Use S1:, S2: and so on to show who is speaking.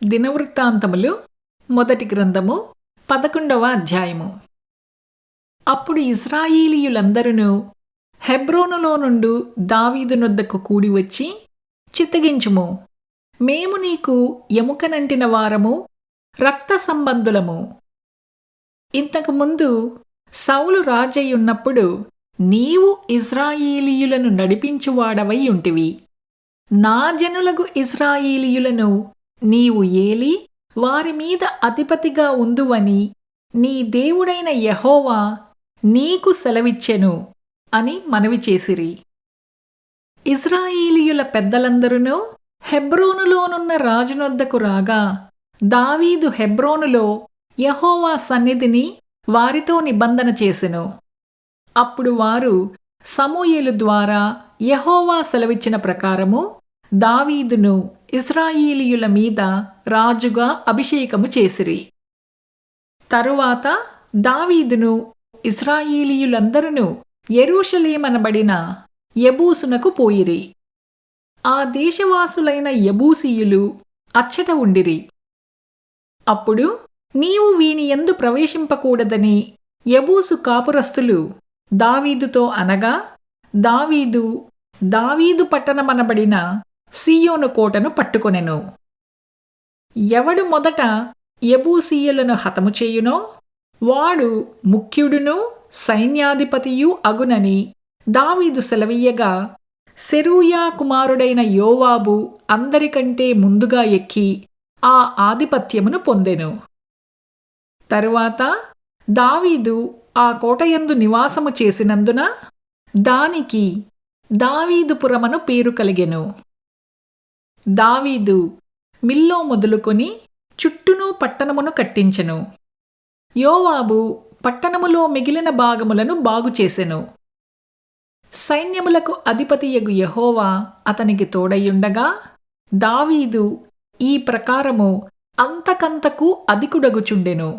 S1: దినవృత్తాంతములు మొదటి గ్రంథము 11వ అధ్యాయము. అప్పుడు ఇశ్రాయేలీయులందరును హెబ్రోనులో నుండు దావీదు నొద్దకు కూడి వచ్చి, చిత్తగించుము, మేము నీకు ఎముకనంటిన వారము, రక్త సంబంధులము. ఇంతకు ముందు సౌలు రాజయ్యున్నప్పుడు నీవు ఇశ్రాయేలీయులను నడిపించువాడవై ఉంటివి. నా జనులగు ఇశ్రాయేలీయులను నీవు ఏలి వారి మీద అధిపతిగా ఉందువని నీ దేవుడైన యెహోవా నీకు సెలవిచ్చెను అని మనవి చేసిరి. ఇశ్రాయేలీయుల పెద్దలందరూ హెబ్రోనులోనున్న రాజునొద్దకు రాగా, దావీదు హెబ్రోనులో యెహోవా సన్నిధిని వారితో నిబంధన చేసెను. అప్పుడు వారు సమూయేలు ద్వారా యెహోవా సెలవిచ్చిన ప్రకారము దావీదును ఇశ్రాయేలీయుల మీద రాజుగా అభిషేకము చేసిరి. తరువాత దావీదును ఇశ్రాయేలీయులందరూ యెరూషలేమనబడిన యెబూసునకు పోయిరి. ఆ దేశవాసులైన యెబూసీయులు అచ్చట ఉండిరి. అప్పుడు నీవు వీని యందు ప్రవేశింపకూడదని యెబూసు కాపురస్తులు దావీదుతో అనగా, దావీదు పట్టణమనబడిన సీయోను కోటను పట్టుకొనెను. ఎవడు మొదట యెబూసీయులను హతము చేయునో వాడు ముఖ్యుడును సైన్యాధిపతియు అగునని దావీదు సెలవీయగా, సెరూయా కుమారుడైన యోవాబు అందరికంటే ముందుగా ఎక్కి ఆ ఆధిపత్యమును పొందెను. తరువాత దావీదు ఆ కోటయందు నివాసము చేసినందున దానికి దావీదుపురమను పేరు కలిగెను. దావీదు మిల్లో మొదలుకొని చుట్టూను పట్టణమును కట్టించెను. యోవాబు పట్టణములో మిగిలిన భాగములను బాగుచేసెను. సైన్యములకు అధిపతియగు యెహోవా అతనికి తోడయుండగా దావీదు ఈ ప్రకారము అంతకంతకు అధికుడగుచుండెను.